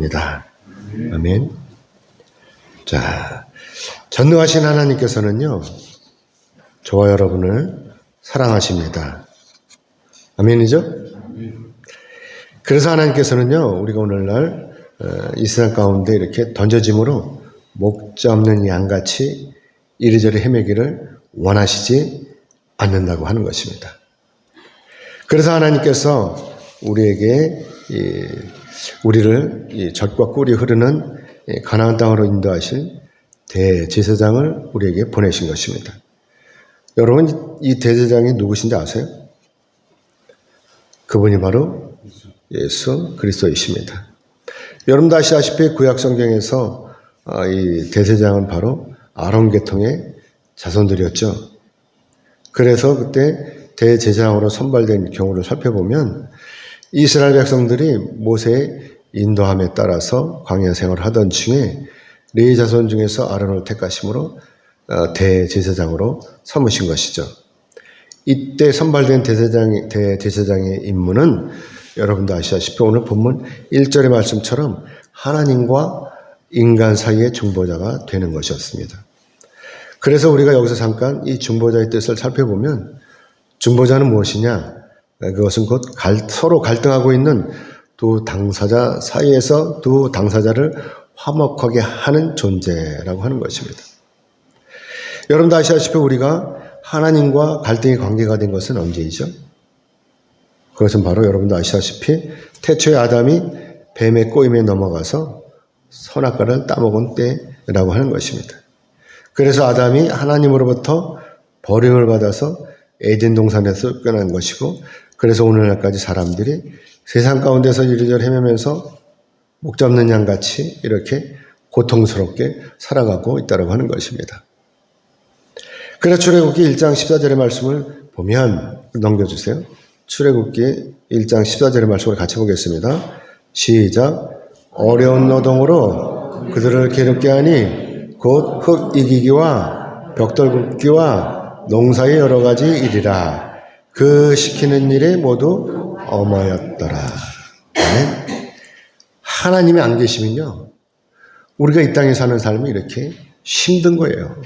입니다. 아멘. 자, 전능하신 하나님께서는요, 저와 여러분을 사랑하십니다. 아멘이죠? 그래서 하나님께서는요, 우리가 오늘날 이 세상 가운데 이렇게 던져짐으로 목자 없는 양같이 이리저리 헤매기를 원하시지 않는다고 하는 것입니다. 그래서 하나님께서 우리에게 우리를 젖과 꿀이 흐르는 가나안 땅으로 인도하실 대제사장을 우리에게 보내신 것입니다. 여러분, 이 대제사장이 누구신지 아세요? 그분이 바로 예수 그리스도이십니다. 여러분도 아시다시피 구약 성경에서 이 대제사장은 바로 아론 계통의 자손들이었죠. 그래서 그때 대제사장으로 선발된 경우를 살펴보면 이스라엘 백성들이 모세의 인도함에 따라서 광야 생활을 하던 중에 레위 자손 중에서 아론을 택하심으로 대제사장으로 삼으신 것이죠. 이때 선발된 대제사장의 임무는 여러분도 아시다시피 오늘 본문 1절의 말씀처럼 하나님과 인간 사이의 중보자가 되는 것이었습니다. 그래서 우리가 여기서 잠깐 이 중보자의 뜻을 살펴보면 중보자는 무엇이냐? 그것은 곧 서로 갈등하고 있는 두 당사자 사이에서 두 당사자를 화목하게 하는 존재라고 하는 것입니다. 여러분도 아시다시피 우리가 하나님과 갈등의 관계가 된 것은 언제이죠? 그것은 바로 여러분도 아시다시피 태초의 아담이 뱀의 꼬임에 넘어가서 선악과를 따먹은 때라고 하는 것입니다. 그래서 아담이 하나님으로부터 버림을 받아서 에덴 동산에서 쫓겨난 것이고, 그래서 오늘날까지 사람들이 세상 가운데서 이리저리 헤매면서 목 잡는 양같이 이렇게 고통스럽게 살아가고 있다고 하는 것입니다. 그래서 출애굽기 1장 14절의 말씀을 보면 넘겨주세요. 출애굽기 1장 14절의 말씀을 같이 보겠습니다. 시작. 어려운 노동으로 그들을 괴롭게 하니 곧 흙 이기기와 벽돌 굽기와 농사의 여러 가지 일이라. 그 시키는 일에 모두 엄하였더라. 아멘. 하나님이 안 계시면요, 우리가 이 땅에 사는 삶이 이렇게 힘든 거예요.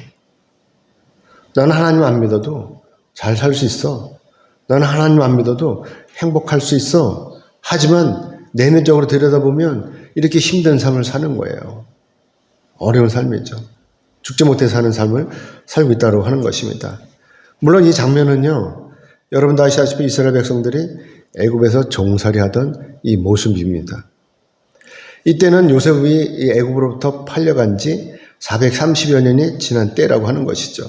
나는 하나님 안 믿어도 잘 살 수 있어. 나는 하나님 안 믿어도 행복할 수 있어. 하지만 내면적으로 들여다보면 이렇게 힘든 삶을 사는 거예요. 어려운 삶이죠. 죽지 못해 사는 삶을 살고 있다고 하는 것입니다. 물론 이 장면은요, 여러분도 아시다시피 이스라엘 백성들이 애굽에서 종살이 하던 이 모습입니다. 이때는 요셉이 애굽으로부터 팔려간 지 430여 년이 지난 때라고 하는 것이죠.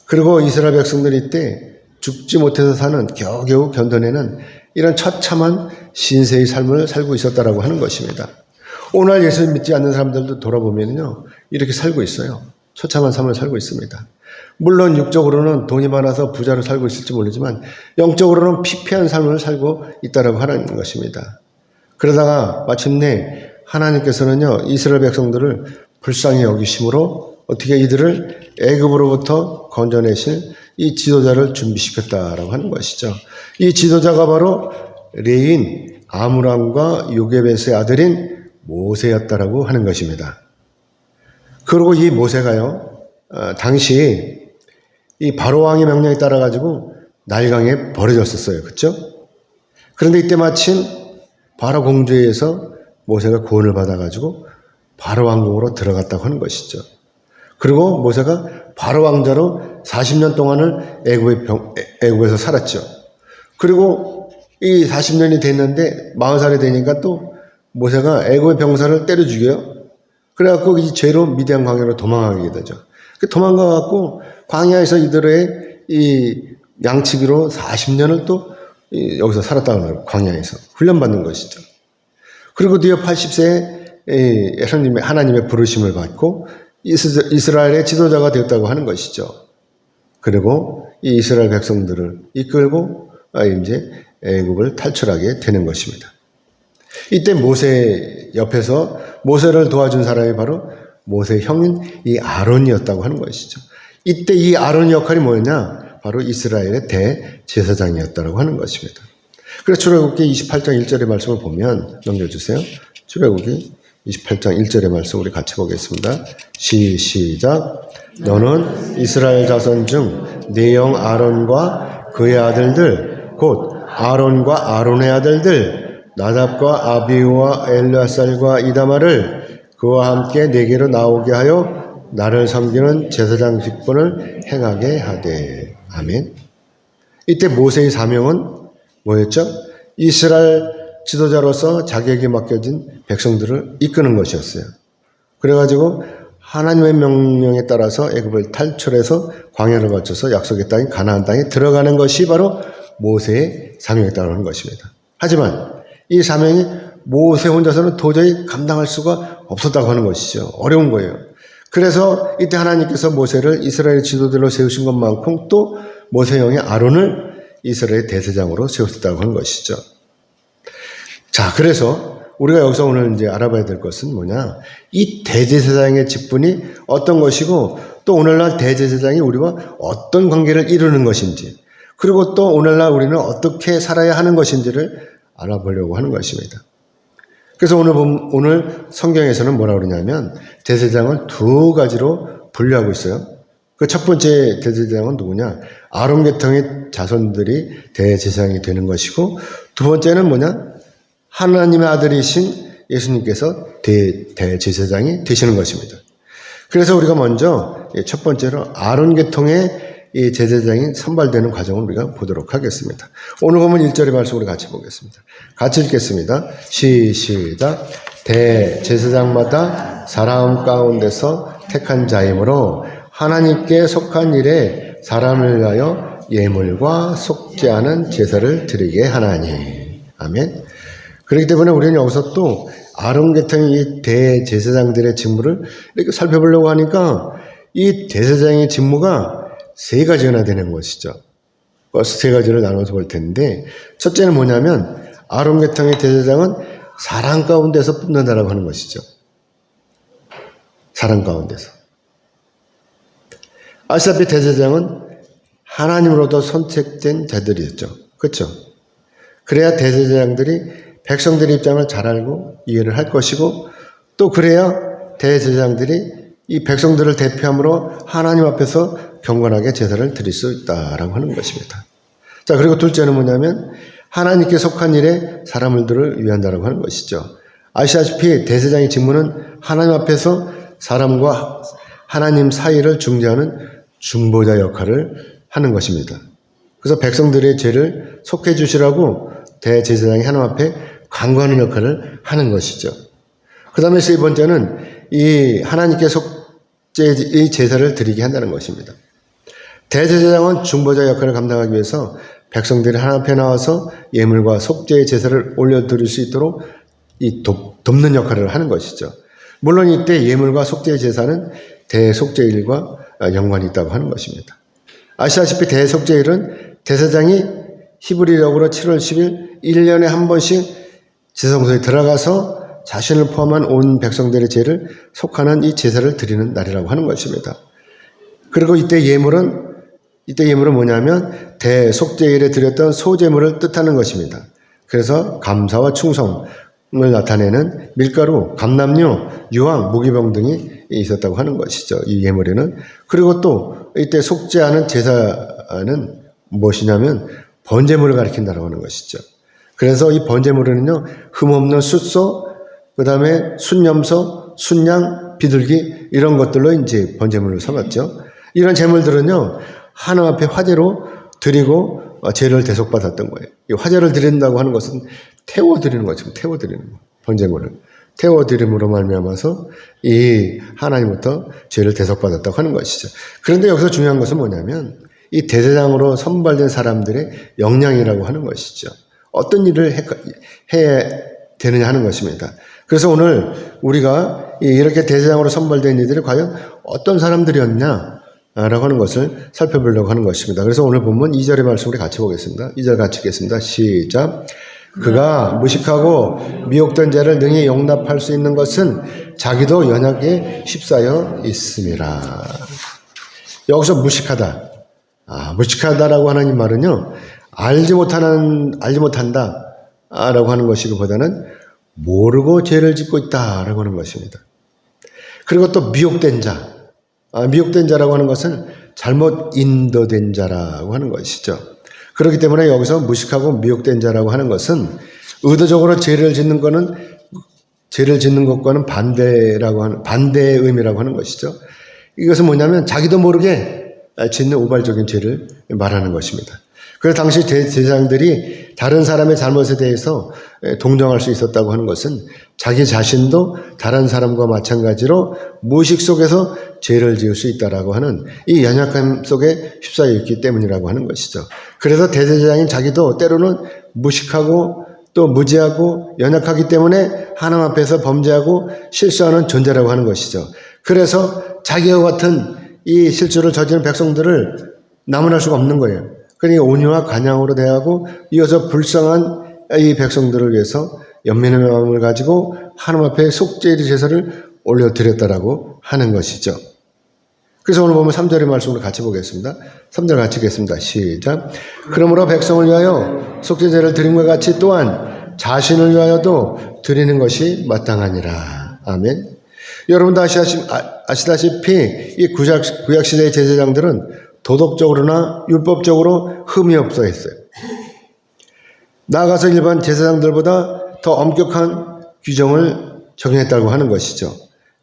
그리고 이스라엘 백성들이 이때 죽지 못해서 사는 겨우겨우 견뎌내는 이런 처참한 신세의 삶을 살고 있었다라고 하는 것입니다. 오늘 예수 믿지 않는 사람들도 돌아보면요, 이렇게 살고 있어요. 처참한 삶을 살고 있습니다. 물론 육적으로는 돈이 많아서 부자로 살고 있을지 모르지만 영적으로는 피폐한 삶을 살고 있다라고 하는 것입니다. 그러다가 마침내 하나님께서는요, 이스라엘 백성들을 불쌍히 여기심으로 어떻게 이들을 애굽으로부터 건져내실 이 지도자를 준비시켰다라고 하는 것이죠. 이 지도자가 바로 레위인 아므람과 요게벳의 아들인 모세였다라고 하는 것입니다. 그리고 이 모세가요, 당시 이 바로 왕의 명령에 따라 가지고 나일강에 버려졌었어요. 그렇죠? 그런데 이때 마침 바로 공주에서 모세가 구원을 받아 가지고 바로 왕궁으로 들어갔다고 하는 것이죠. 그리고 모세가 바로 왕자로 40년 동안을 애굽에서 살았죠. 그리고 이 40년이 됐는데 40살이 되니까 또 모세가 애굽의 병사를 때려 죽여요. 그래갖고 이 죄로 미디안 광야로 도망가게 되죠. 도망가갖고 광야에서 이들의 이 양치기로 40년을 또 여기서 살았다고 해요. 광야에서 훈련받는 것이죠. 그리고 뒤에 80세에 하나님의 부르심을 받고 이스라엘의 지도자가 되었다고 하는 것이죠. 그리고 이 이스라엘 백성들을 이끌고 이제 애굽을 탈출하게 되는 것입니다. 이때 모세 옆에서 모세를 도와준 사람이 바로 모세의 형인 이 아론이었다고 하는 것이죠. 이때 이 아론의 역할이 뭐였냐? 바로 이스라엘의 대제사장이었다고 하는 것입니다. 그래서 출애굽기 28장 1절의 말씀을 보면 넘겨주세요. 출애굽기 28장 1절의 말씀 우리 같이 보겠습니다. 시작. 너는 이스라엘 자손 중 네 형 아론과 그의 아들들 곧 아론과 아론의 아들들 나답과 아비후와 엘르아살과 이다마를 그와 함께 내게로 나오게 하여 나를 섬기는 제사장 직분을 행하게 하되. 아멘. 이때 모세의 사명은 뭐였죠? 이스라엘 지도자로서 자기에게 맡겨진 백성들을 이끄는 것이었어요. 그래가지고 하나님의 명령에 따라서 애굽을 탈출해서 광야를 거쳐서 약속의 땅인 가나안 땅에 들어가는 것이 바로 모세의 사명이었다고 하는 것입니다. 하지만 이 사명이 모세 혼자서는 도저히 감당할 수가 없었다고 하는 것이죠. 어려운 거예요. 그래서 이때 하나님께서 모세를 이스라엘 지도자로 세우신 것만큼 또 모세 형의 아론을 이스라엘 대제사장으로 세우셨다고 하는 것이죠. 자, 그래서 우리가 여기서 오늘 이제 알아봐야 될 것은 뭐냐? 이 대제사장의 직분이 어떤 것이고 또 오늘날 대제사장이 우리와 어떤 관계를 이루는 것인지 그리고 또 오늘날 우리는 어떻게 살아야 하는 것인지를 알아보려고 하는 것입니다. 그래서 오늘 성경에서는 뭐라고 그러냐면 대제사장을 두 가지로 분류하고 있어요. 그 첫 번째 대제사장은 누구냐? 아론 계통의 자손들이 대제사장이 되는 것이고 두 번째는 뭐냐? 하나님의 아들이신 예수님께서 대제사장이 되시는 것입니다. 그래서 우리가 먼저 첫 번째로 아론 계통의 이 제사장이 선발되는 과정을 우리가 보도록 하겠습니다. 오늘 보면 1절의 말씀 우리 같이 보겠습니다. 같이 읽겠습니다. 시작. 대제사장마다 사람 가운데서 택한 자이므로 하나님께 속한 일에 사람을 위하여 예물과 속죄하는 제사를 드리게 하나니. 아멘. 그렇기 때문에 우리는 여기서 또 아론 계통의 이 대제사장들의 직무를 이렇게 살펴보려고 하니까 이 대제사장의 직무가 세 가지나 되는 것이죠. 벌써 세 가지를 나눠서 볼 텐데 첫째는 뭐냐면 아론 계통의 대제사장은 사람 가운데서 뽑는다라고 하는 것이죠. 사람 가운데서. 아시다시피 대제사장은 하나님으로부터 선택된 자들이었죠. 그렇죠? 그래야 대제사장들이 백성들의 입장을 잘 알고 이해를 할 것이고 또 그래야 대제사장들이 이 백성들을 대표함으로 하나님 앞에서 경건하게 제사를 드릴 수 있다라고 하는 것입니다. 자, 그리고 둘째는 뭐냐면 하나님께 속한 일에 사람들을 위한다라고 하는 것이죠. 아시다시피 대제사장의 직무는 하나님 앞에서 사람과 하나님 사이를 중재하는 중보자 역할을 하는 것입니다. 그래서 백성들의 죄를 속해 주시라고 대제사장이 하나님 앞에 간구하는 역할을 하는 것이죠. 그 다음에 세 번째는 이 하나님께 속죄의 제사를 드리게 한다는 것입니다. 대제사장은 중보자 역할을 감당하기 위해서 백성들이 하나님 앞에 나와서 예물과 속죄의 제사를 올려드릴 수 있도록 이 돕는 역할을 하는 것이죠. 물론 이때 예물과 속죄의 제사는 대속죄일과 연관이 있다고 하는 것입니다. 아시다시피 대속죄일은 대제사장이 히브리력으로 7월 10일 1년에 한 번씩 지성소에 들어가서 자신을 포함한 온 백성들의 죄를 속하는 이 제사를 드리는 날이라고 하는 것입니다. 그리고 이때 예물은 뭐냐면 대속죄일에 드렸던 소제물을 뜻하는 것입니다. 그래서 감사와 충성을 나타내는 밀가루, 감람류, 유황, 무기병 등이 있었다고 하는 것이죠. 이 예물에는. 그리고 또 이때 속죄하는 제사는 무엇이냐면 번제물을 가리킨다고 하는 것이죠. 그래서 이 번제물은요, 흠없는 숫소, 그 다음에 순염소, 순양, 비둘기 이런 것들로 이제 번제물을 삼았죠. 이런 제물들은요, 하나님 앞에 화제로 드리고 죄를 대속받았던 거예요. 이 화제를 드린다고 하는 것은 태워드리는 거죠. 태워드리는 거. 번제물을 태워드림으로 말미암아서 이 하나님부터 죄를 대속받았다고 하는 것이죠. 그런데 여기서 중요한 것은 뭐냐면 이 대제사장으로 선발된 사람들의 역량이라고 하는 것이죠. 어떤 일을 해야 되느냐 하는 것입니다. 그래서 오늘 우리가 이렇게 대제사장으로 선발된 이들이 과연 어떤 사람들이었냐 라고 하는 것을 살펴보려고 하는 것입니다. 그래서 오늘 본문 2절의 말씀 우리 같이 보겠습니다. 2절 같이 읽겠습니다. 시작. 그가 무식하고 미혹된 자를 능히 용납할 수 있는 것은 자기도 연약에 휩싸여 있음이라. 여기서 무식하다. 무식하다라고 하는 이 말은요, 알지 못한다 라고 하는 것이기보다는 모르고 죄를 짓고 있다라고 하는 것입니다. 그리고 또 미혹된 자, 미혹된 자라고 하는 것은 잘못 인도된 자라고 하는 것이죠. 그렇기 때문에 여기서 무식하고 미혹된 자라고 하는 것은 의도적으로 죄를 짓는 것과는 반대의 의미라고 하는 것이죠. 이것은 뭐냐면 자기도 모르게 짓는 우발적인 죄를 말하는 것입니다. 그래서 당시 제사장들이 다른 사람의 잘못에 대해서 동정할 수 있었다고 하는 것은 자기 자신도 다른 사람과 마찬가지로 무의식 속에서 죄를 지을 수 있다라고 하는 이 연약함 속에 휩싸여 있기 때문이라고 하는 것이죠. 그래서 대제사장인 자기도 때로는 무식하고 또 무지하고 연약하기 때문에 하나님 앞에서 범죄하고 실수하는 존재라고 하는 것이죠. 그래서 자기와 같은 이 실수를 저지른 백성들을 나무랄 수가 없는 거예요. 그러니까 온유와 간양으로 대하고 이어서 불쌍한 이 백성들을 위해서 연민의 마음을 가지고 하나님 앞에 속죄의 제사를 올려드렸다라고 하는 것이죠. 그래서 오늘 보면 3절의 말씀으로 같이 보겠습니다. 3절 같이 읽겠습니다. 시작. 그러므로 백성을 위하여 속죄제를 드림과 같이 또한 자신을 위하여도 드리는 것이 마땅하니라. 아멘. 여러분도 아시다시피 이 구약시대의 제사장들은 도덕적으로나 율법적으로 흠이 없어 했어요. 나아가서 일반 제사장들보다 더 엄격한 규정을 적용했다고 하는 것이죠.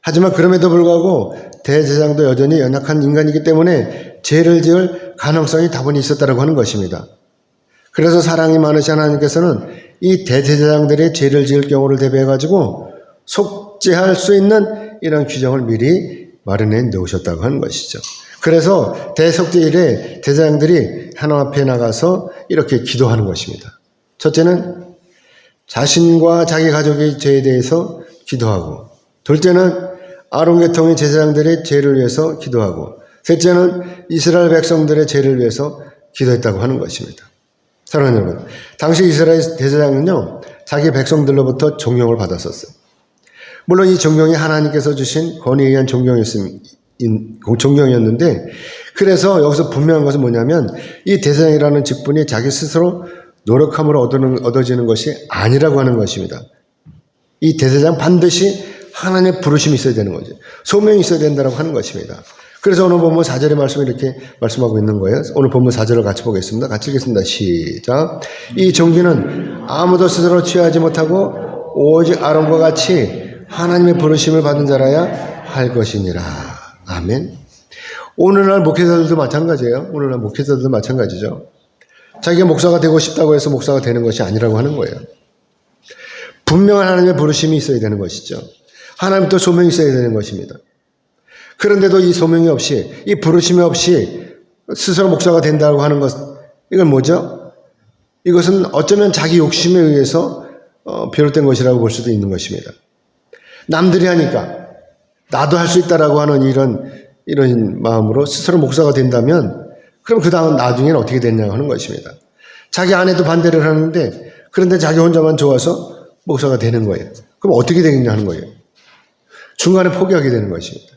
하지만 그럼에도 불구하고 대제사장도 여전히 연약한 인간이기 때문에 죄를 지을 가능성이 다분히 있었다고 하는 것입니다. 그래서 사랑이 많으신 하나님께서는 이 대제사장들의 죄를 지을 경우를 대비해가지고 속죄할 수 있는 이런 규정을 미리 마련해 놓으셨다고 하는 것이죠. 그래서 대속죄일에 제사장들이 하나님 앞에 나가서 이렇게 기도하는 것입니다. 첫째는 자신과 자기 가족의 죄에 대해서 기도하고, 둘째는 아론 계통의 제사장들의 죄를 위해서 기도하고, 셋째는 이스라엘 백성들의 죄를 위해서 기도했다고 하는 것입니다. 사랑하는 여러분, 당시 이스라엘 제사장은요, 자기 백성들로부터 존경을 받았었어요. 물론 이 존경이 하나님께서 주신 권위에 의한 존경이었는데, 그래서 여기서 분명한 것은 뭐냐면 이 대제사장이라는 직분이 자기 스스로 노력함으로 얻어지는 것이 아니라고 하는 것입니다. 이 대제사장 반드시 하나님의 부르심이 있어야 되는 거죠. 소명이 있어야 된다고 하는 것입니다. 그래서 오늘 본문 4절의 말씀을 이렇게 말씀하고 있는 거예요. 오늘 본문 4절을 같이 보겠습니다. 같이 읽겠습니다. 시작. 이 종기는 아무도 스스로 취하지 못하고 오직 아론과 같이 하나님의 부르심을 받은 자라야 할 것이니라. 아멘. 오늘날 목회자들도 마찬가지예요. 오늘날 목회자들도 마찬가지죠. 자기가 목사가 되고 싶다고 해서 목사가 되는 것이 아니라고 하는 거예요. 분명한 하나님의 부르심이 있어야 되는 것이죠. 하나님도 소명이 있어야 되는 것입니다. 그런데도 이 소명이 없이, 이 부르심이 없이 스스로 목사가 된다고 하는 것, 이건 뭐죠? 이것은 어쩌면 자기 욕심에 의해서 비롯된 것이라고 볼 수도 있는 것입니다. 남들이 하니까 나도 할 수 있다라고 하는 이런 마음으로 스스로 목사가 된다면, 그럼 그 다음 나중에는 어떻게 됐냐 하는 것입니다. 자기 아내도 반대를 하는데, 그런데 자기 혼자만 좋아서 목사가 되는 거예요. 그럼 어떻게 되겠냐 하는 거예요. 중간에 포기하게 되는 것입니다.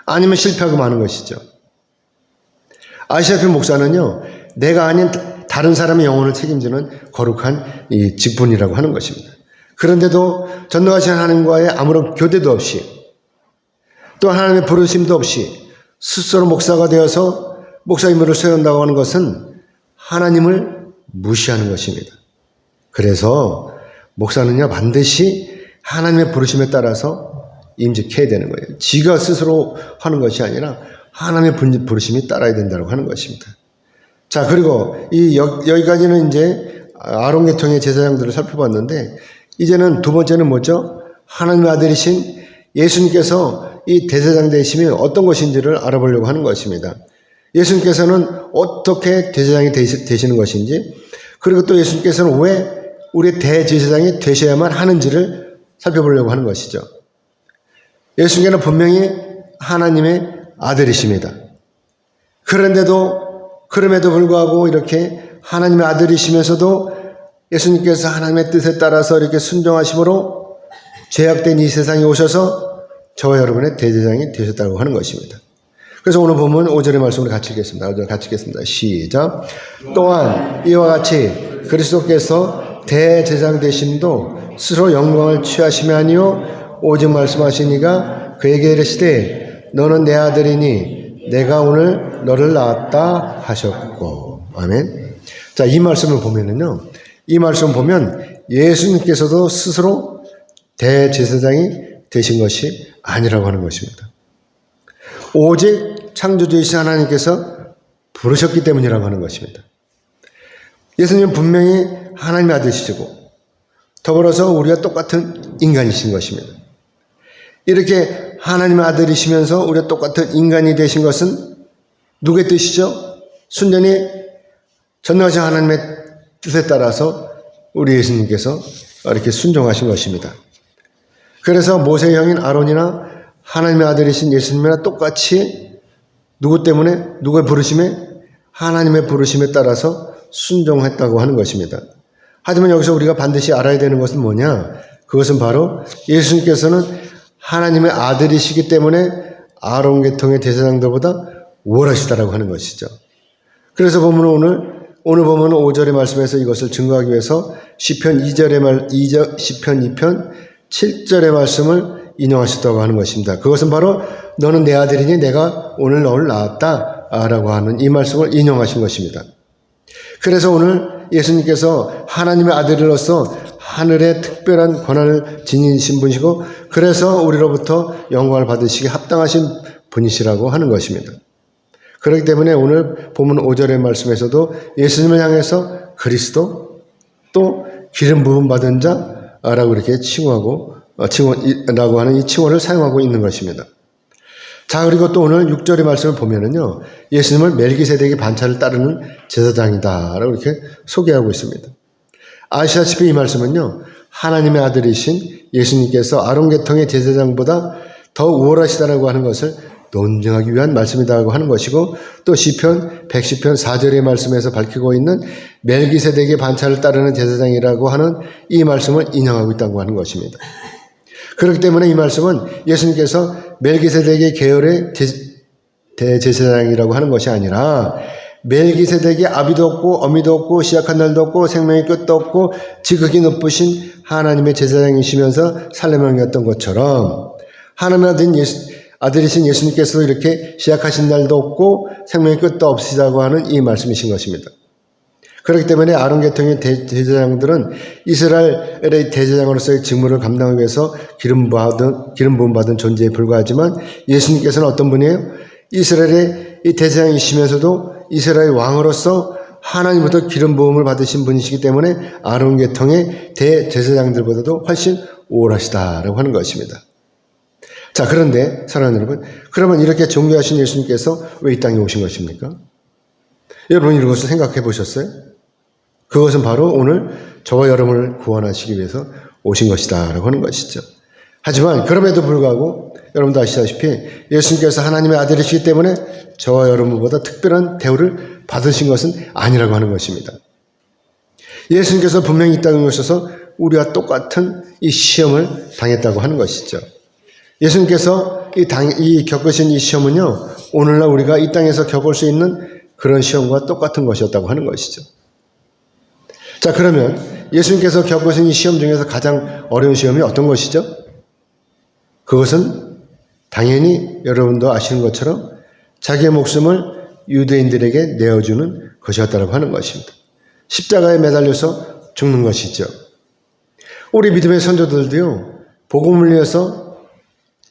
아니면 실패하고 마는 것이죠. 아시다시피 목사는요, 내가 아닌 다른 사람의 영혼을 책임지는 거룩한 이 직분이라고 하는 것입니다. 그런데도 전능하신 하나님과의 아무런 교대도 없이, 또 하나님의 부르심도 없이 스스로 목사가 되어서 목사 임무를 수행한다고 하는 것은 하나님을 무시하는 것입니다. 그래서 목사는요, 반드시 하나님의 부르심에 따라서 임직해야 되는 거예요. 지가 스스로 하는 것이 아니라 하나님의 부르심이 따라야 된다고 하는 것입니다. 자, 그리고 여기까지는 이제 아론 계통의 제사장들을 살펴봤는데, 이제는 두 번째는 뭐죠? 하나님의 아들이신 예수님께서 이 대제사장 되심이 어떤 것인지를 알아보려고 하는 것입니다. 예수님께서는 어떻게 대제사장이 되시는 것인지, 그리고 또 예수님께서는 왜 우리 대제사장이 되셔야만 하는지를 살펴보려고 하는 것이죠. 예수님께서는 분명히 하나님의 아들이십니다. 그럼에도 불구하고 이렇게 하나님의 아들이시면서도 예수님께서 하나님의 뜻에 따라서 이렇게 순종하심으로 죄악된 이 세상에 오셔서 저와 여러분의 대제사장이 되셨다고 하는 것입니다. 그래서 오늘 보면 5절의 말씀을 같이 읽겠습니다. 5절 같이 읽겠습니다. 시작. 또한 이와 같이 그리스도께서 대제사장 되심도 스스로 영광을 취하심이 아니요 오직 말씀하시니가 그에게 이르시되 너는 내 아들이니 내가 오늘 너를 낳았다 하셨고. 아멘. 자, 이 말씀을 보면은요, 이 말씀을 보면 예수님께서도 스스로 대제사장이 되신 것이 아니라고 하는 것입니다. 오직 창조주이신 하나님께서 부르셨기 때문이라고 하는 것입니다. 예수님은 분명히 하나님의 아들이시고 더불어서 우리가 똑같은 인간이신 것입니다. 이렇게 하나님의 아들이시면서 우리가 똑같은 인간이 되신 것은 누구의 뜻이죠? 순전히 전능하신 하나님의 뜻에 따라서 우리 예수님께서 이렇게 순종하신 것입니다. 그래서 모세의 형인 아론이나 하나님의 아들이신 예수님이나 똑같이 누구 때문에, 누구의 부르심에? 하나님의 부르심에 따라서 순종했다고 하는 것입니다. 하지만 여기서 우리가 반드시 알아야 되는 것은 뭐냐? 그것은 바로 예수님께서는 하나님의 아들이시기 때문에 아론 계통의 대제사장들보다 우월하시다라고 하는 것이죠. 그래서 보면 오늘 보면 5절의 말씀에서 이것을 증거하기 위해서 시편 2편 7절의 말씀을 인용하셨다고 하는 것입니다. 그것은 바로 너는 내 아들이니 내가 오늘 너를 낳았다 라고 하는 이 말씀을 인용하신 것입니다. 그래서 오늘 예수님께서 하나님의 아들로서 하늘의 특별한 권한을 지니신 분이시고 그래서 우리로부터 영광을 받으시기 합당하신 분이시라고 하는 것입니다. 그렇기 때문에 오늘 본문 5절의 말씀에서도 예수님을 향해서 그리스도 또 기름 부음 받은 자라고 이렇게 칭호라고 하는 이 칭호를 사용하고 있는 것입니다. 자, 그리고 또 오늘 6절의 말씀을 보면은요, 예수님을 멜기세덱의 반차를 따르는 제사장이다라고 이렇게 소개하고 있습니다. 아시다시피 이 말씀은요, 하나님의 아들이신 예수님께서 아론 계통의 제사장보다 더 우월하시다라고 하는 것을 논증하기 위한 말씀이라고 하는 것이고 또 시편 110편 4절의 말씀에서 밝히고 있는 멜기세덱의 반차를 따르는 제사장이라고 하는 이 말씀을 인용하고 있다고 하는 것입니다. 그렇기 때문에 이 말씀은 예수님께서 멜기세덱의 계열의 대제사장이라고 하는 것이 아니라 멜기세덱의 아비도 없고 어미도 없고 시작한 날도 없고 생명의 끝도 없고 지극히 높으신 하나님의 제사장이시면서 살레명이었던 것처럼 하나님의 아들이신 예수님께서도 이렇게 시작하신 날도 없고 생명의 끝도 없으시다고 하는 이 말씀이신 것입니다. 그렇기 때문에 아론 계통의 대제사장들은 이스라엘의 대제사장으로서의 직무를 감당하기 위해서 기름 부음 받은 존재에 불과하지만 예수님께서는 어떤 분이에요? 이스라엘의 이 대제사장이시면서도 이스라엘 왕으로서 하나님부터 기름 부음을 받으신 분이시기 때문에 아론 계통의 대제사장들보다도 훨씬 우월하시다라고 하는 것입니다. 자, 그런데 사랑하는 여러분, 그러면 이렇게 존귀하신 예수님께서 왜 이 땅에 오신 것입니까? 여러분 이것을 생각해 보셨어요? 그것은 바로 오늘 저와 여러분을 구원하시기 위해서 오신 것이다 라고 하는 것이죠. 하지만 그럼에도 불구하고 여러분도 아시다시피 예수님께서 하나님의 아들이시기 때문에 저와 여러분보다 특별한 대우를 받으신 것은 아니라고 하는 것입니다. 예수님께서 분명히 이 땅에 오셔서 우리와 똑같은 이 시험을 당했다고 하는 것이죠. 예수님께서 겪으신 이 시험은요, 오늘날 우리가 이 땅에서 겪을 수 있는 그런 시험과 똑같은 것이었다고 하는 것이죠. 자, 그러면 예수님께서 겪으신 이 시험 중에서 가장 어려운 시험이 어떤 것이죠? 그것은 당연히 여러분도 아시는 것처럼 자기의 목숨을 유대인들에게 내어주는 것이었다고 하는 것입니다. 십자가에 매달려서 죽는 것이죠. 우리 믿음의 선조들도요, 복음을 위해서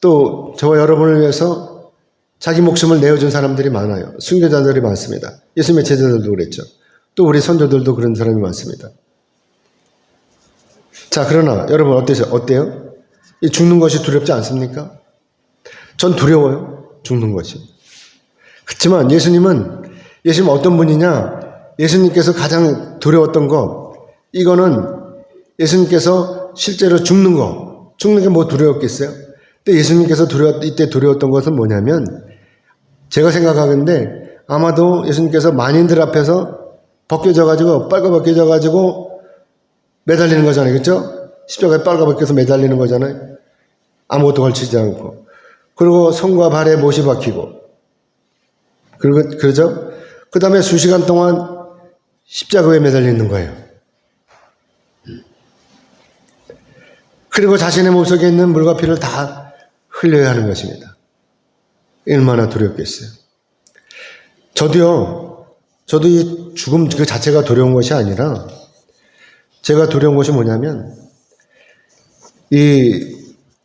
또 저와 여러분을 위해서 자기 목숨을 내어준 사람들이 많아요. 순교자들이 많습니다. 예수님의 제자들도 그랬죠. 또 우리 선조들도 그런 사람이 많습니다. 자, 그러나 여러분 어때요? 이 죽는 것이 두렵지 않습니까? 전 두려워요. 죽는 것이. 그렇지만 예수님은 어떤 분이냐? 예수님께서 가장 두려웠던 것, 이거는 예수님께서 실제로 죽는 게 뭐 두려웠겠어요? 근데 예수님께서 이때 두려웠던 것은 뭐냐면, 제가 생각하건대 아마도 예수님께서 만인들 앞에서 빨가벗겨져가지고 매달리는 거잖아요. 그렇죠? 십자가에 빨가벗겨서 매달리는 거잖아요. 아무것도 걸치지 않고. 그리고 손과 발에 못이 박히고. 그러죠? 그 다음에 수시간 동안 십자가에 매달려 있는 거예요. 그리고 자신의 몸속에 있는 물과 피를 다 흘려야 하는 것입니다. 얼마나 두렵겠어요. 저도 이 죽음 그 자체가 두려운 것이 아니라 제가 두려운 것이 뭐냐면 이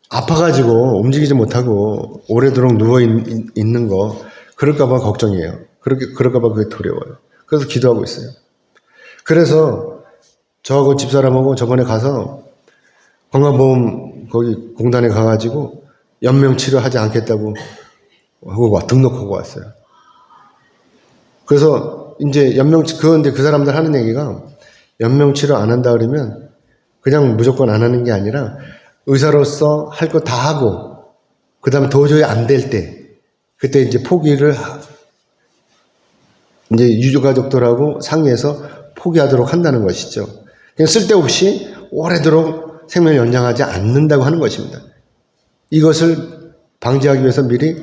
아파가지고 움직이지 못하고 오래도록 누워있는 거 그럴까봐 걱정이에요. 그럴까봐 그게 두려워요. 그래서 기도하고 있어요. 그래서 저하고 집사람하고 저번에 가서 건강보험 거기 공단에 가가지고 연명치료하지 않겠다고 하고 등록하고 왔어요. 그래서 이제 그런데 그 사람들 하는 얘기가 연명치료 안 한다 그러면 그냥 무조건 안 하는 게 아니라 의사로서 할 거 다 하고 그 다음에 도저히 안 될 때 그때 이제 포기를 이제 유가족들하고 상의해서 포기하도록 한다는 것이죠. 그냥 쓸데없이 오래도록 생명을 연장하지 않는다고 하는 것입니다. 이것을 방지하기 위해서 미리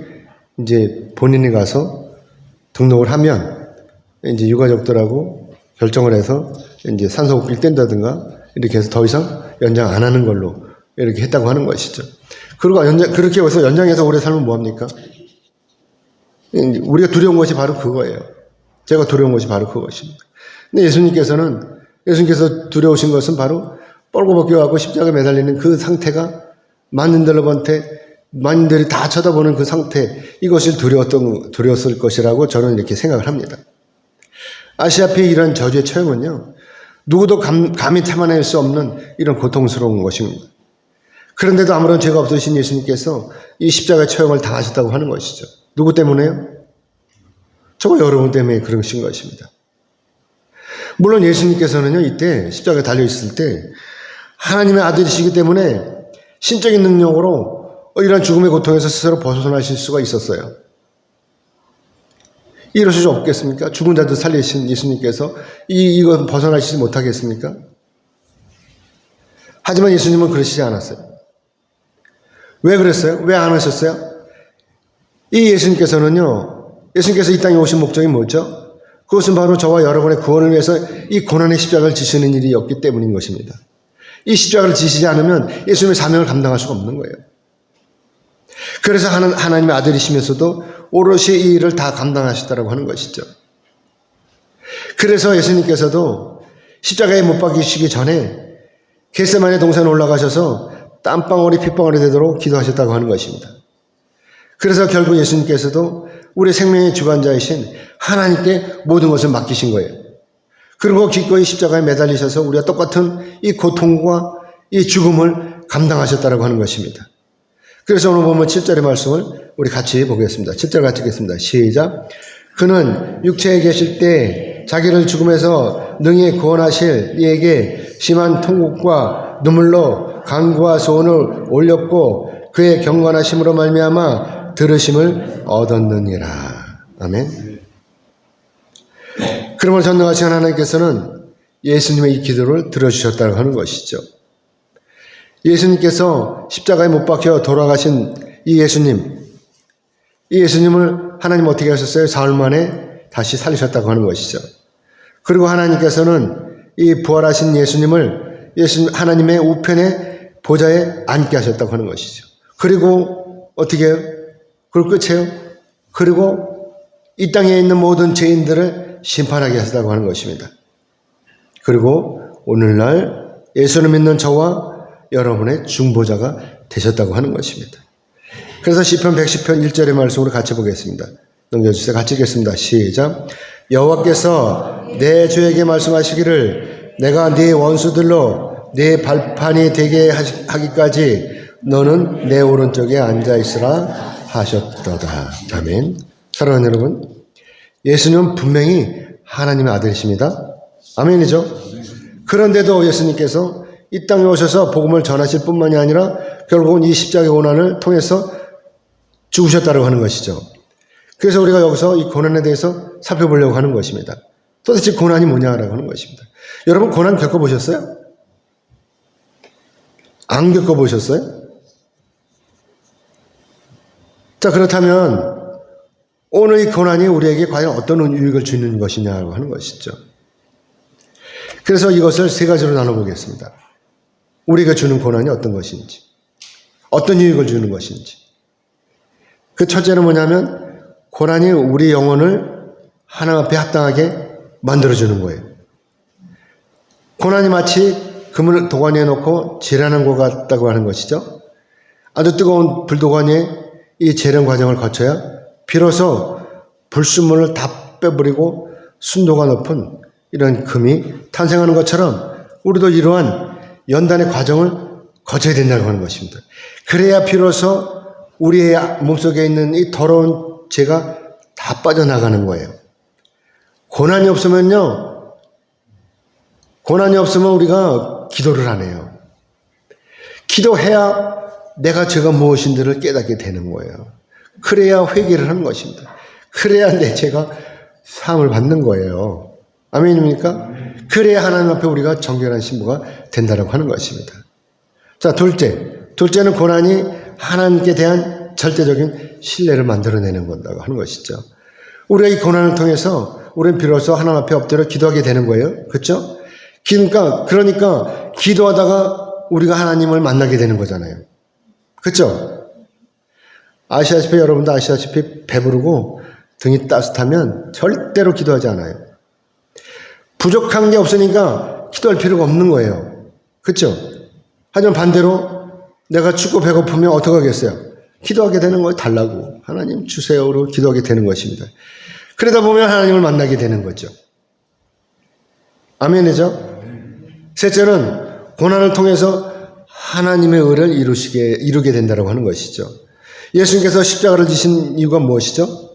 이제 본인이 가서 등록을 하면 이제 유가족들하고 결정을 해서 이제 산소호흡기를 뗀다든가 이렇게 해서 더 이상 연장 안 하는 걸로 이렇게 했다고 하는 것이죠. 그리고 그렇게 해서 연장해서 오래 살면 뭐합니까? 우리가 두려운 것이 바로 그거예요. 제가 두려운 것이 바로 그것입니다. 근데 예수님께서 두려우신 것은 바로 뻘겋게 십자가에 매달리는 그 상태가 만인들이 다 쳐다보는 그 상태, 이것을 두려웠을 것이라고 저는 이렇게 생각을 합니다. 아시다시피 이런 저주의 처형은요, 누구도 감히 참아낼 수 없는 이런 고통스러운 것입니다. 그런데도 아무런 죄가 없으신 예수님께서 이 십자가의 처형을 당하셨다고 하는 것이죠. 누구 때문에요? 저와 여러분 때문에 그러신 것입니다. 물론 예수님께서는요, 이때 십자가에 달려있을 때 하나님의 아들이시기 때문에 신적인 능력으로 이런 죽음의 고통에서 스스로 벗어나실 수가 있었어요. 이러실 수 없겠습니까? 죽은 자도 살리신 예수님께서 이건 벗어나시지 못하겠습니까? 하지만 예수님은 그러시지 않았어요. 왜 그랬어요? 왜 안 하셨어요? 예수님께서 이 땅에 오신 목적이 뭐죠? 그것은 바로 저와 여러분의 구원을 위해서 이 고난의 십자가를 지시는 일이었기 때문인 것입니다. 이 십자가를 지시지 않으면 예수님의 사명을 감당할 수가 없는 거예요. 그래서 하나님의 아들이시면서도 오롯이 이 일을 다 감당하셨다고 하는 것이죠. 그래서 예수님께서도 십자가에 못 박히시기 전에 겟세마네 동산에 올라가셔서 땀방울이 핏방울이 되도록 기도하셨다고 하는 것입니다. 그래서 결국 예수님께서도 우리 생명의 주관자이신 하나님께 모든 것을 맡기신 거예요. 그리고 기꺼이 십자가에 매달리셔서 우리가 똑같은 이 고통과 이 죽음을 감당하셨다고 하는 것입니다. 그래서 오늘 보면 7절의 말씀을 우리 같이 보겠습니다. 7절 같이 읽겠습니다. 시작. 그는 육체에 계실 때 자기를 죽음에서 능히 구원하실 이에게 심한 통곡과 눈물로 간구와 소원을 올렸고 그의 경건하심으로 말미암아 들으심을 얻었느니라. 아멘. 그러므로 전능하신 하나님께서는 예수님의 이 기도를 들어주셨다고 하는 것이죠. 예수님께서 십자가에 못 박혀 돌아가신 이 예수님을 하나님 어떻게 하셨어요? 사흘 만에 다시 살리셨다고 하는 것이죠. 그리고 하나님께서는 이 부활하신 하나님의 우편에 보좌에 앉게 하셨다고 하는 것이죠. 그리고 어떻게 해요? 그걸 끝이에요. 그리고 이 땅에 있는 모든 죄인들을 심판하게 하셨다고 하는 것입니다. 그리고 오늘날 예수를 믿는 저와 여러분의 중보자가 되셨다고 하는 것입니다. 그래서 시편 110편 1절의 말씀으로 같이 보겠습니다. 넘겨주세요. 같이 읽겠습니다. 시작. 여호와께서 내 주에게 말씀하시기를 내가 네 원수들로 네 발판이 되게 하기까지 너는 내 오른쪽에 앉아있으라 하셨도다. 아멘. 사랑하는 여러분, 예수님은 분명히 하나님의 아들이십니다. 아멘이죠. 그런데도 예수님께서 이 땅에 오셔서 복음을 전하실 뿐만이 아니라 결국은 이 십자가의 고난을 통해서 죽으셨다고 하는 것이죠. 그래서 우리가 여기서 이 고난에 대해서 살펴보려고 하는 것입니다. 도대체 고난이 뭐냐라고 하는 것입니다. 여러분 고난 겪어보셨어요? 안 겪어보셨어요? 자, 그렇다면 오늘 이 고난이 우리에게 과연 어떤 유익을 주는 것이냐고 하는 것이죠. 그래서 이것을 세 가지로 나눠보겠습니다. 우리가 주는 고난이 어떤 것인지, 어떤 유익을 주는 것인지. 그 첫째는 뭐냐면 고난이 우리 영혼을 하나님 앞에 합당하게 만들어주는 거예요. 고난이 마치 금을 도가니에 넣고 재련한 것 같다고 하는 것이죠. 아주 뜨거운 불도가니에 이 재련 과정을 거쳐야 비로소 불순물을 다 빼버리고 순도가 높은 이런 금이 탄생하는 것처럼 우리도 이러한 연단의 과정을 거쳐야 된다고 하는 것입니다. 그래야 비로소 우리의 몸속에 있는 이 더러운 죄가 다 빠져나가는 거예요. 고난이 없으면 우리가 기도를 안 해요. 기도해야 내가 죄가 무엇인지를 깨닫게 되는 거예요. 그래야 회개를 하는 것입니다. 그래야 내 죄가 사함을 받는 거예요. 아멘입니까? 그래야 하나님 앞에 우리가 정결한 신부가 된다고 하는 것입니다. 자, 둘째는 고난이 하나님께 대한 절대적인 신뢰를 만들어내는 건다고 하는 것이죠. 우리가 이 고난을 통해서 우리는 비로소 하나님 앞에 엎드려 기도하게 되는 거예요. 그렇죠? 그러니까 기도하다가 우리가 하나님을 만나게 되는 거잖아요. 그렇죠? 여러분도 아시다시피 배부르고 등이 따뜻하면 절대로 기도하지 않아요. 부족한 게 없으니까 기도할 필요가 없는 거예요. 그렇죠? 하지만 반대로 내가 춥고 배고프면 어떻게 하겠어요? 기도하게 되는 거예요. 달라고. 하나님 주세요로 기도하게 되는 것입니다. 그러다 보면 하나님을 만나게 되는 거죠. 아멘이죠? 셋째는 고난을 통해서 하나님의 의를 이루게 된다고 하는 것이죠. 예수님께서 십자가를 지신 이유가 무엇이죠?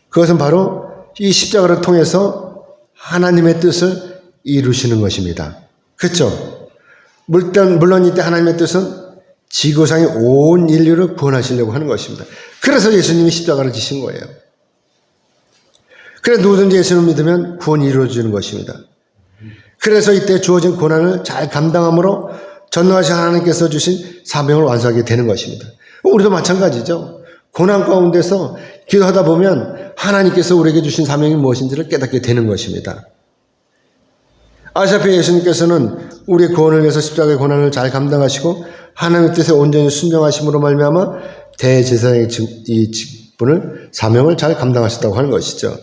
그것은 바로 이 십자가를 통해서 하나님의 뜻을 이루시는 것입니다. 그렇죠? 물론 이때 하나님의 뜻은 지구상의 온 인류를 구원하시려고 하는 것입니다. 그래서 예수님이 십자가를 지신 거예요. 그래서 누구든지 예수님을 믿으면 구원이 이루어지는 것입니다. 그래서 이때 주어진 고난을 잘 감당함으로 전능하신 하나님께서 주신 사명을 완수하게 되는 것입니다. 우리도 마찬가지죠. 고난 가운데서 기도하다 보면 하나님께서 우리에게 주신 사명이 무엇인지를 깨닫게 되는 것입니다. 아시다시피 예수님께서는 우리의 구원을 위해서 십자가의 고난을 잘 감당하시고 하나님의 뜻에 온전히 순종하심으로 말미암아 대제사장의 이 직분을 사명을 잘 감당하셨다고 하는 것이죠.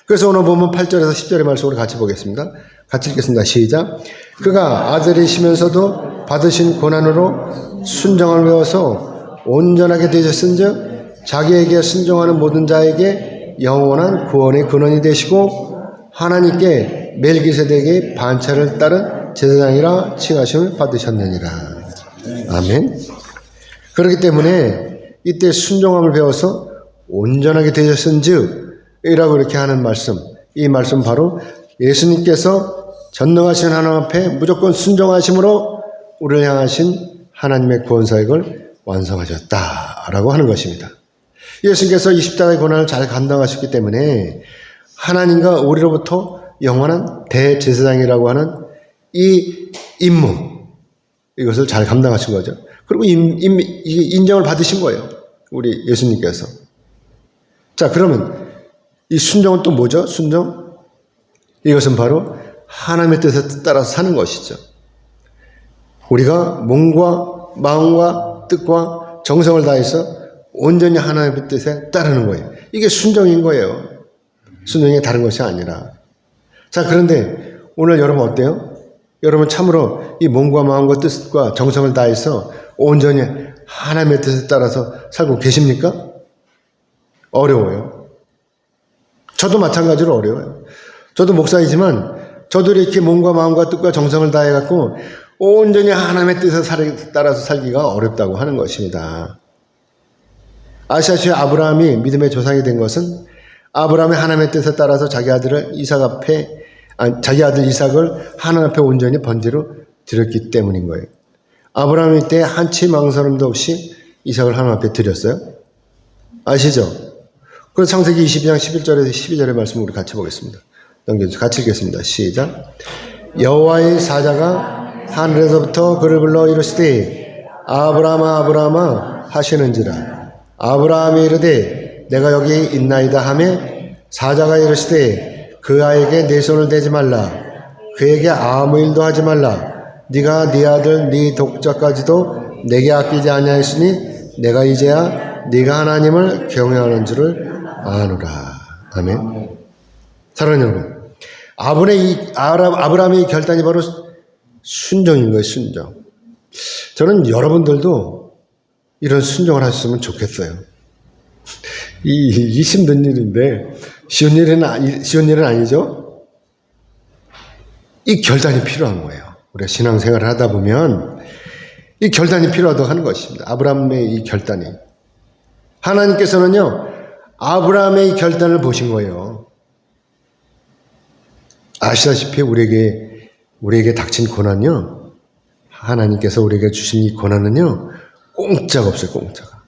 그래서 오늘 보면 8절에서 10절의 말씀을 같이 보겠습니다. 같이 읽겠습니다. 시작. 그가 아들이시면서도 받으신 고난으로 순종을 배워서 온전하게 되셨은즉 자기에게 순종하는 모든 자에게 영원한 구원의 근원이 되시고 하나님께 멜기세덱의 반차를 따른 제사장이라 칭하심을 받으셨느니라. 아멘. 그렇기 때문에 이때 순종함을 배워서 온전하게 되셨은즉 이라고 이렇게 하는 말씀, 이 말씀 바로 예수님께서 전능하신 하나님 앞에 무조건 순종하심으로 우리를 향하신 하나님의 구원사역을 완성하셨다라고 하는 것입니다. 예수님께서 이 십자가의 고난을 잘 감당하셨기 때문에 하나님과 우리로부터 영원한 대제사장이라고 하는 이 임무, 이것을 잘 감당하신 거죠. 그리고 인정을 받으신 거예요. 우리 예수님께서. 자, 그러면 이 순종은 또 뭐죠? 순종? 이것은 바로 하나님의 뜻에 따라서 사는 것이죠. 우리가 몸과 마음과 뜻과 정성을 다해서 온전히 하나님의 뜻에 따르는 거예요. 이게 순종인 거예요. 순종이 다른 것이 아니라. 자, 그런데 오늘 여러분 어때요? 여러분 참으로 이 몸과 마음과 뜻과 정성을 다해서 온전히 하나님의 뜻에 따라서 살고 계십니까? 어려워요. 저도 마찬가지로 어려워요. 저도 목사이지만 저도 이렇게 몸과 마음과 뜻과 정성을 다해갖고 온전히 하나님의 뜻에 따라서 살기가 어렵다고 하는 것입니다. 아시다시피 아브라함이 믿음의 조상이 된 것은 아브라함이 하나님의 뜻에 따라서 자기 아들 이삭을 하나님 앞에 온전히 번제로 드렸기 때문인 거예요. 아브라함이 때 한치 망설임도 없이 이삭을 하나님 앞에 드렸어요. 아시죠? 그래서 창세기 22장 11절에서 12절의 말씀을 우리 같이 보겠습니다. 넘겨주세요. 같이 읽겠습니다. 시작. 여호와의 사자가 하늘에서부터 그를 불러 이르시되 아브라함아 아브라함아 하시는지라. 아브라함이 이르되 내가 여기 있나이다 하매 사자가 이르시되 그 아이에게 내 손을 대지 말라. 그에게 아무 일도 하지 말라. 네가 네 아들 네 독자까지도 내게 아끼지 아니하였으니 내가 이제야 네가 하나님을 경외하는 줄을 아노라. 아멘. 사랑하는 여러분, 아브라함의 결단이 바로 순종인 거예요. 순종. 저는 여러분들도 이런 순종을 하셨으면 좋겠어요. 이 힘든 일인데 쉬운 일은 아니죠. 이 결단이 필요한 거예요. 우리가 신앙생활을 하다 보면 이 결단이 필요하다고 하는 것입니다. 아브라함의 이 결단이. 하나님께서는요, 아브라함의 이 결단을 보신 거예요. 아시다시피 우리에게 닥친 고난요, 하나님께서 우리에게 주신 이 고난은요, 꼼짝 없어요, 꼼짝.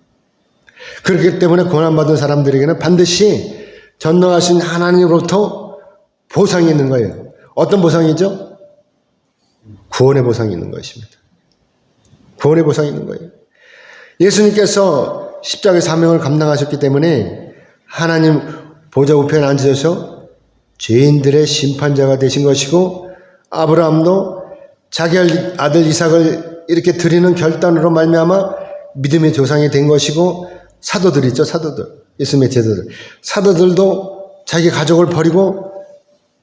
그렇기 때문에 고난받은 사람들에게는 반드시 전능하신 하나님으로부터 보상이 있는 거예요. 어떤 보상이죠? 구원의 보상이 있는 것입니다. 구원의 보상이 있는 거예요. 예수님께서 십자가의 사명을 감당하셨기 때문에 하나님 보좌 우편에 앉으셔서 죄인들의 심판자가 되신 것이고, 아브라함도 자기 아들 이삭을 이렇게 드리는 결단으로 말미암아 믿음의 조상이 된 것이고, 사도들 있죠, 사도들, 예수님의 제자들, 사도들도 자기 가족을 버리고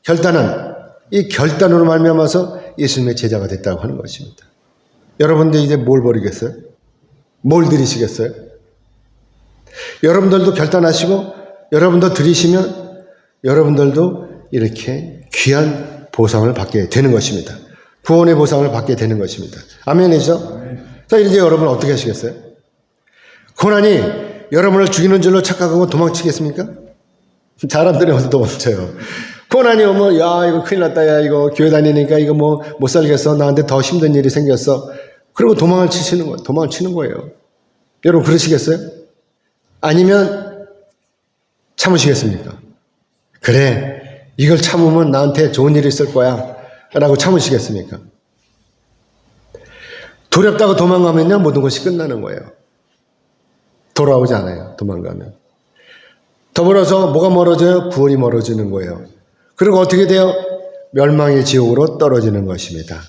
결단한 이 결단으로 말미암아서 예수님의 제자가 됐다고 하는 것입니다. 여러분들 이제 뭘 버리겠어요? 뭘 드리시겠어요? 여러분들도 결단하시고 여러분도 드리시면 여러분들도 이렇게 귀한 보상을 받게 되는 것입니다. 구원의 보상을 받게 되는 것입니다. 아멘이죠? 자, 이제 여러분 어떻게 하시겠어요? 고난이 여러분을 죽이는 줄로 착각하고 도망치겠습니까? 사람들이 어디서 도망쳐요? 고난이 오면, 야, 이거 큰일 났다, 야, 이거 교회 다니니까 이거 뭐 못 살겠어. 나한테 더 힘든 일이 생겼어. 그리고 도망을 치는 거예요. 여러분 그러시겠어요? 아니면 참으시겠습니까? 그래, 이걸 참으면 나한테 좋은 일이 있을 거야 라고 참으시겠습니까? 두렵다고 도망가면요, 모든 것이 끝나는 거예요. 돌아오지 않아요, 도망가면. 더불어서 뭐가 멀어져요? 구원이 멀어지는 거예요. 그리고 어떻게 돼요? 멸망의 지옥으로 떨어지는 것입니다.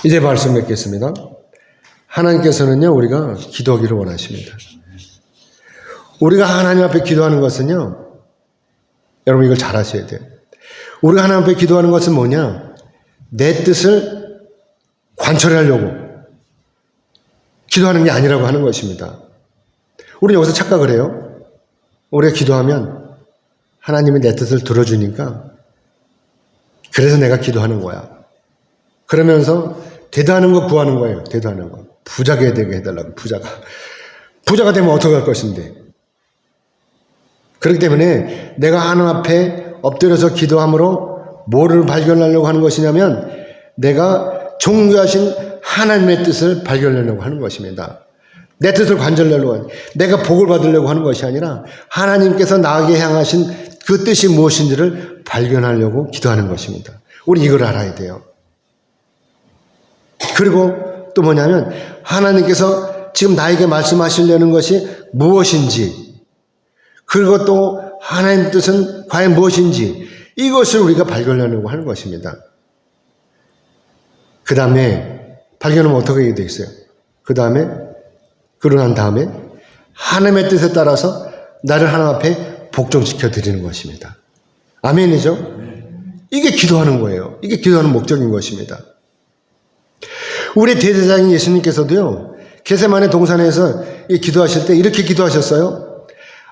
이제 말씀 맺겠습니다. 하나님께서는요, 우리가 기도하기를 원하십니다. 우리가 하나님 앞에 기도하는 것은요, 여러분 이걸 잘 아셔야 돼요. 우리가 하나님 앞에 기도하는 것은 뭐냐? 내 뜻을 관철하려고 기도하는 게 아니라고 하는 것입니다. 우리는 여기서 착각을 해요. 우리가 기도하면 하나님이 내 뜻을 들어주니까 그래서 내가 기도하는 거야. 그러면서 대단한 거 구하는 거예요. 대단한 거. 부자가 되게 해달라고. 부자가 되면 어떻게 할 것인데. 그렇기 때문에 내가 하나님 앞에 엎드려서 기도함으로 뭐를 발견하려고 하는 것이냐면 내가 존귀하신 하나님의 뜻을 발견하려고 하는 것입니다. 내 뜻을 관절하려고 하는, 내가 복을 받으려고 하는 것이 아니라 하나님께서 나에게 향하신 그 뜻이 무엇인지를 발견하려고 기도하는 것입니다. 우리 이걸 알아야 돼요. 그리고 또 뭐냐면 하나님께서 지금 나에게 말씀하시려는 것이 무엇인지, 그리고 또 하나님의 뜻은 과연 무엇인지, 이것을 우리가 발견하려고 하는 것입니다. 그 다음에 발견하면 어떻게 되어 있어요? 그러고 난 다음에 하나님의 뜻에 따라서 나를 하나님 앞에 복종시켜 드리는 것입니다. 아멘이죠? 이게 기도하는 거예요. 이게 기도하는 목적인 것입니다. 우리 대제사장인 예수님께서도요, 겟세마네 동산에서 기도하실 때 이렇게 기도하셨어요.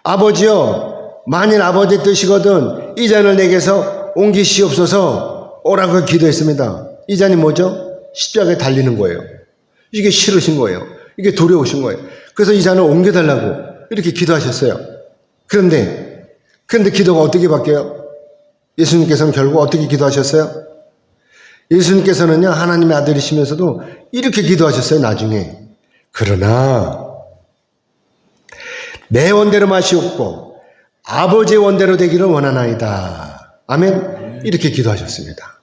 아버지여, 만일 아버지의 뜻이거든 이 잔을 내게서 옮기시옵소서 오라고 기도했습니다. 이 잔이 뭐죠? 십자가에 달리는 거예요. 이게 싫으신 거예요. 이게 두려우신 거예요. 그래서 이 잔을 옮겨달라고 이렇게 기도하셨어요. 그런데 기도가 어떻게 바뀌어요? 예수님께서는 결국 어떻게 기도하셨어요? 예수님께서는요, 하나님의 아들이시면서도 이렇게 기도하셨어요, 나중에. 그러나 내 원대로 마시옵고 아버지의 원대로 되기를 원하나이다. 아멘. 이렇게 기도하셨습니다.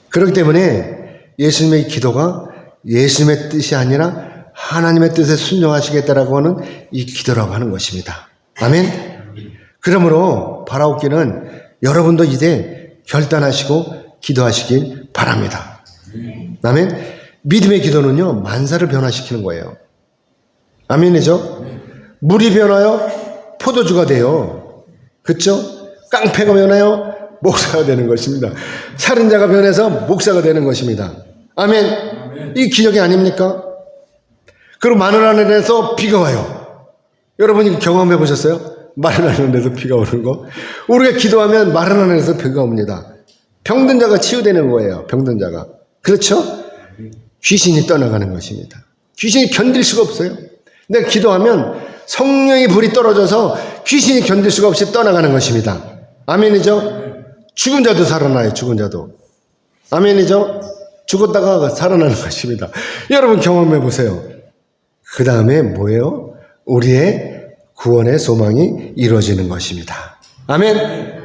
그렇기 때문에 예수님의 기도가 예수님의 뜻이 아니라 하나님의 뜻에 순종하시겠다라고 하는 이 기도라고 하는 것입니다. 아멘. 그러므로 바라옵기는 여러분도 이제 결단하시고 기도하시길 바랍니다. 아멘. 믿음의 기도는요, 만사를 변화시키는 거예요. 아멘이죠? 물이 변하여 포도주가 돼요. 그렇죠? 깡패가 변하여 목사가 되는 것입니다. 살인자가 변해서 목사가 되는 것입니다. 아멘. 이 기적이 아닙니까? 그리고 마늘 하늘에서 비가 와요. 여러분이 경험해 보셨어요? 마른 하늘에서 비가 오는 거? 우리가 기도하면 마른 하늘에서 비가 옵니다. 병든 자가 치유되는 거예요. 병든 자가. 그렇죠? 귀신이 떠나가는 것입니다. 귀신이 견딜 수가 없어요. 내가 기도하면 성령의 불이 떨어져서 귀신이 견딜 수가 없이 떠나가는 것입니다. 아멘이죠? 죽은 자도 살아나요. 죽은 자도. 아멘이죠? 죽었다가 살아나는 것입니다. 여러분 경험해 보세요. 그 다음에 뭐예요? 우리의 구원의 소망이 이루어지는 것입니다. 아멘.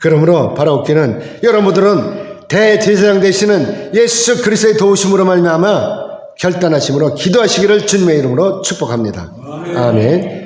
그러므로 바라옵기는 여러분들은 대제사장 되시는 예수 그리스도의 도우심으로 말미암아 결단하심으로 기도하시기를 주님의 이름으로 축복합니다. 아멘.